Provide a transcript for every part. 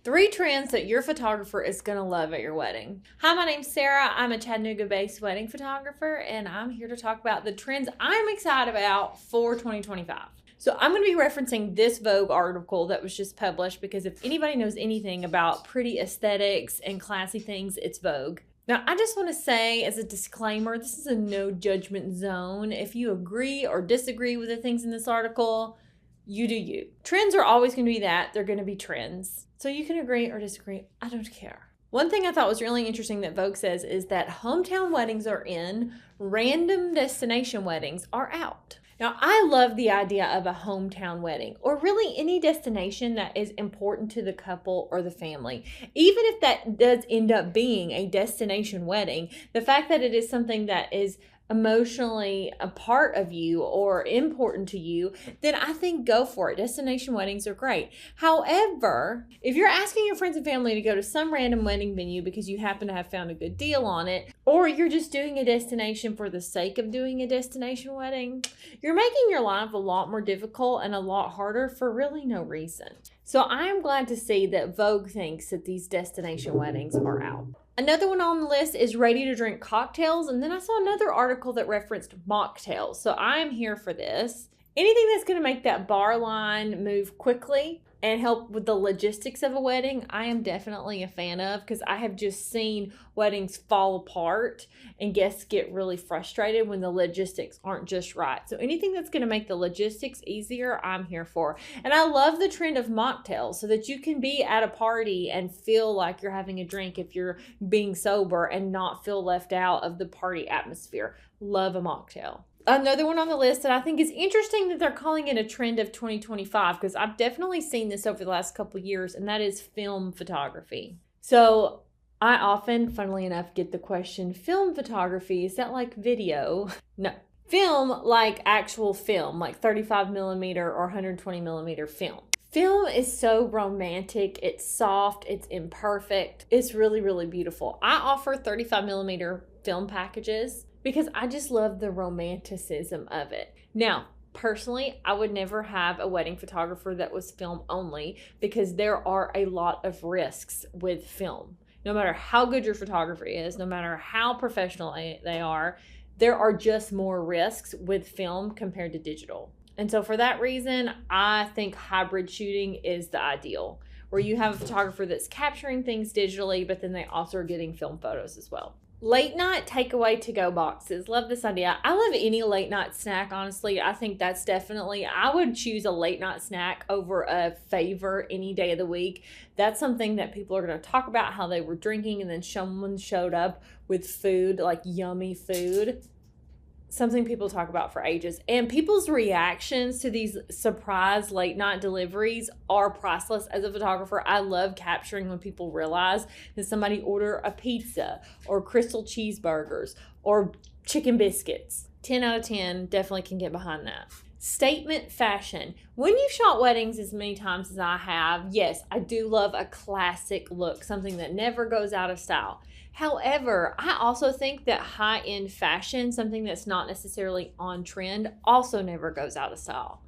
3 trends that your photographer is going to love at your wedding. Hi, my name's Sarah. I'm a Chattanooga-based wedding photographer, and I'm here to talk about the trends I'm excited about for 2025. So I'm going to be referencing this Vogue article that was just published because if anybody knows anything about pretty aesthetics and classy things, it's Vogue. Now, I just want to say as a disclaimer, this is a no judgment zone. If you agree or disagree with the things in this article, you do you. Trends are always going to be that. They're going to be trends. So you can agree or disagree. I don't care. One thing I thought was really interesting that Vogue says is that hometown weddings are in, random destination weddings are out. Now, I love the idea of a hometown wedding, or really any destination that is important to the couple or the family. Even if that does end up being a destination wedding, the fact that it is something that is emotionally a part of you or important to you, then I think go for it. Destination weddings are great. However, if you're asking your friends and family to go to some random wedding venue because you happen to have found a good deal on it, or you're just doing a destination for the sake of doing a destination wedding, you're making your life a lot more difficult and a lot harder for really no reason. So I am glad to see that Vogue thinks that these destination weddings are out. Another one on the list is ready to drink cocktails. And then I saw another article that referenced mocktails. So I'm here for this. Anything that's going to make that bar line move quickly and help with the logistics of a wedding, I am definitely a fan of, because I have just seen weddings fall apart and guests get really frustrated when the logistics aren't just right. So anything that's going to make the logistics easier, I'm here for. And I love the trend of mocktails so that you can be at a party and feel like you're having a drink if you're being sober and not feel left out of the party atmosphere. Love a mocktail. Another one on the list that I think is interesting that they're calling it a trend of 2025, because I've definitely seen this over the last couple of years, and that is film photography. So I often, funnily enough, get the question, film photography, is that like video? No. Film like actual film, like 35 millimeter or 120 millimeter film. Film is so romantic, it's soft, it's imperfect, it's really, really beautiful. I offer 35 millimeter film packages because I just love the romanticism of it. Now, personally, I would never have a wedding photographer that was film only, because there are a lot of risks with film. No matter how good your photography is, no matter how professional they are, there are just more risks with film compared to digital. And so for that reason, I think hybrid shooting is the ideal, where you have a photographer that's capturing things digitally, but then they also are getting film photos as well. Late night takeaway to-go boxes. Love this idea. I love any late night snack, honestly. I think that's definitely, I would choose a late night snack over a favor any day of the week. That's something that people are going to talk about, how they were drinking and then someone showed up with food, like yummy food. Something people talk about for ages. And people's reactions to these surprise late night deliveries are priceless. As a photographer, I love capturing when people realize that somebody ordered a pizza or crystal cheeseburgers or chicken biscuits. 10 out of 10, definitely can get behind that. Statement fashion. When you've shot weddings as many times as I have, yes, I do love a classic look, something that never goes out of style. However, I also think that high-end fashion, something that's not necessarily on trend, also never goes out of style.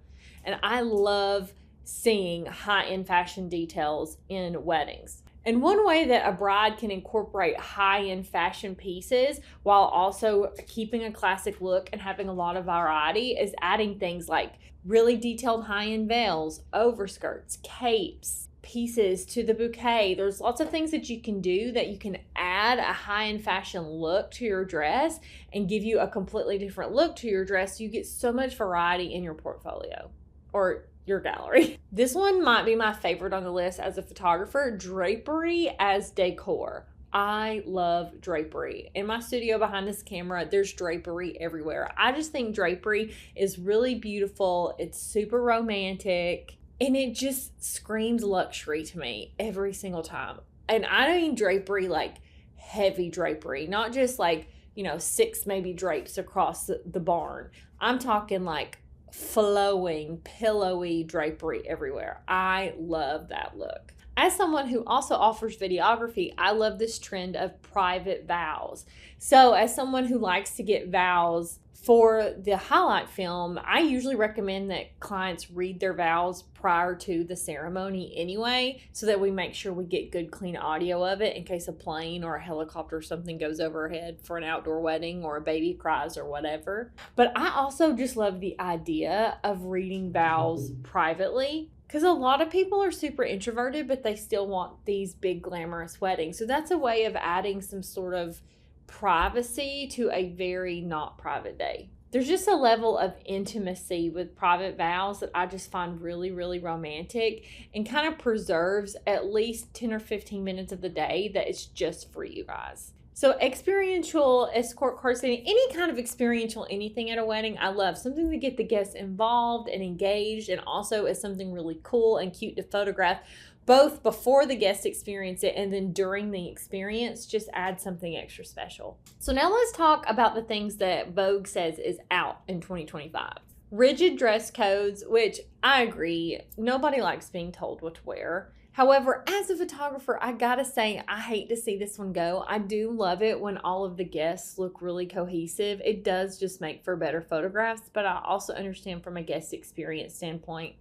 And I love seeing high-end fashion details in weddings. And one way that a bride can incorporate high-end fashion pieces while also keeping a classic look and having a lot of variety is adding things like really detailed high-end veils, overskirts, capes, pieces to the bouquet. There's lots of things that you can do that you can add a high-end fashion look to your dress and give you a completely different look to your dress. You get so much variety in your portfolio or your gallery. This one might be my favorite on the list as a photographer, drapery as decor. I love drapery. In my studio behind this camera, there's drapery everywhere. I just think drapery is really beautiful. It's super romantic. And it just screams luxury to me every single time. And I don't mean drapery like heavy drapery, not just like, 6 maybe drapes across the barn. I'm talking like flowing, pillowy drapery everywhere. I love that look. As someone who also offers videography, I love this trend of private vows. So as someone who likes to get vows For the highlight film, I usually recommend that clients read their vows prior to the ceremony anyway, so that we make sure we get good, clean audio of it in case a plane or a helicopter or something goes overhead for an outdoor wedding or a baby cries or whatever. But I also just love the idea of reading vows privately, because a lot of people are super introverted, but they still want these big glamorous weddings. So that's a way of adding some sort of privacy to a very not private day. There's just a level of intimacy with private vows that I just find really, really romantic, and kind of preserves at least 10 or 15 minutes of the day that it's just for you guys. So experiential escort card setting, any kind of experiential anything at a wedding, I love. Something to get the guests involved and engaged, and also is something really cool and cute to photograph, both before the guests experience it and then during the experience. Just add something extra special. So now let's talk about the things that Vogue says is out in 2025. Rigid dress codes, which I agree, nobody likes being told what to wear. However, as a photographer, I gotta say, I hate to see this one go. I do love it when all of the guests look really cohesive. It does just make for better photographs, but I also understand from a guest experience standpoint,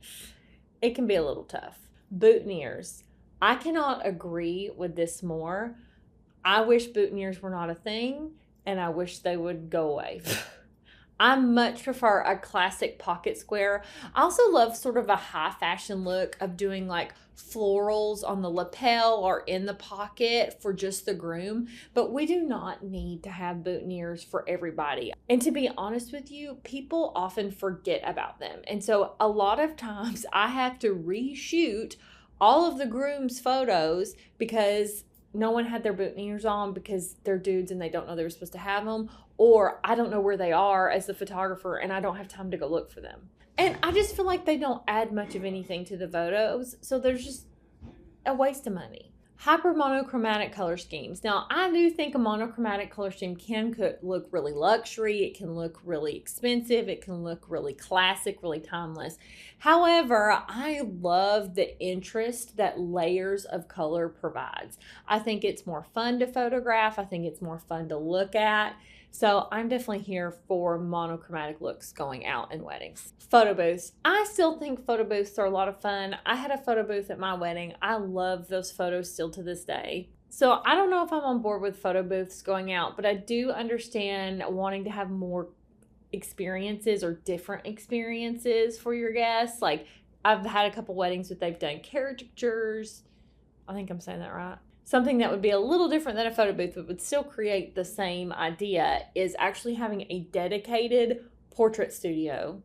it can be a little tough. Boutonnieres. I cannot agree with this more. I wish boutonnieres were not a thing, and I wish they would go away. I much prefer a classic pocket square. I also love sort of a high fashion look of doing like florals on the lapel or in the pocket for just the groom, but we do not need to have boutonnieres for everybody. And to be honest with you, people often forget about them. And so a lot of times I have to reshoot all of the groom's photos because no one had their boutonnieres on because they're dudes and they don't know they were supposed to have them, or I don't know where they are as the photographer and I don't have time to go look for them. And I just feel like they don't add much of anything to the photos, so there's just a waste of money. Hyper monochromatic color schemes. Now, I do think a monochromatic color scheme can look really luxury. It can look really expensive. It can look really classic, really timeless. However, I love the interest that layers of color provides. I think it's more fun to photograph. I think it's more fun to look at. So I'm definitely here for monochromatic looks going out in weddings. Photo booths. I still think photo booths are a lot of fun. I had a photo booth at my wedding. I love those photos still to this day. So I don't know if I'm on board with photo booths going out, but I do understand wanting to have more experiences or different experiences for your guests. Like, I've had a couple weddings that they've done caricatures. I think I'm saying that right. Something that would be a little different than a photo booth, but would still create the same idea, is actually having a dedicated portrait studio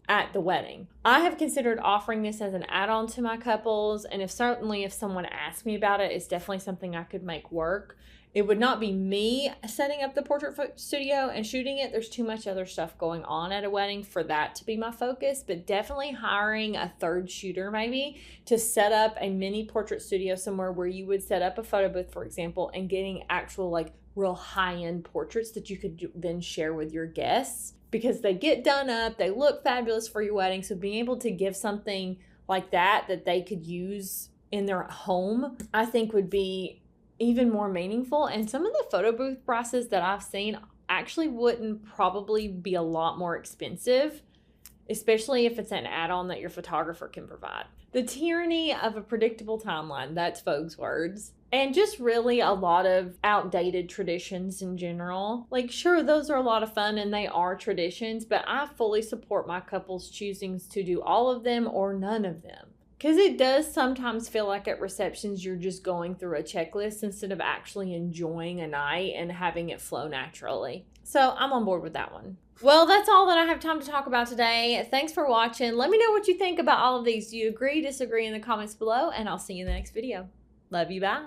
at the wedding. I have considered offering this as an add-on to my couples, and if someone asked me about it, it's definitely something I could make work. It would not be me setting up the portrait studio and shooting it. There's too much other stuff going on at a wedding for that to be my focus, but definitely hiring a third shooter maybe to set up a mini portrait studio somewhere where you would set up a photo booth, for example, and getting actual like real high-end portraits that you could then share with your guests, because they get done up, they look fabulous for your wedding. So being able to give something like that they could use in their home, I think would be even more meaningful. And some of the photo booth prices that I've seen actually wouldn't probably be a lot more expensive, especially if it's an add-on that your photographer can provide. The tyranny of a predictable timeline, that's Vogue's words. And just really a lot of outdated traditions in general. Like, sure, those are a lot of fun and they are traditions, but I fully support my couples choosing to do all of them or none of them. Because it does sometimes feel like at receptions you're just going through a checklist instead of actually enjoying a night and having it flow naturally. So I'm on board with that one. Well, that's all that I have time to talk about today. Thanks for watching. Let me know what you think about all of these. Do you agree, disagree in the comments below? And I'll see you in the next video. Love you, bye.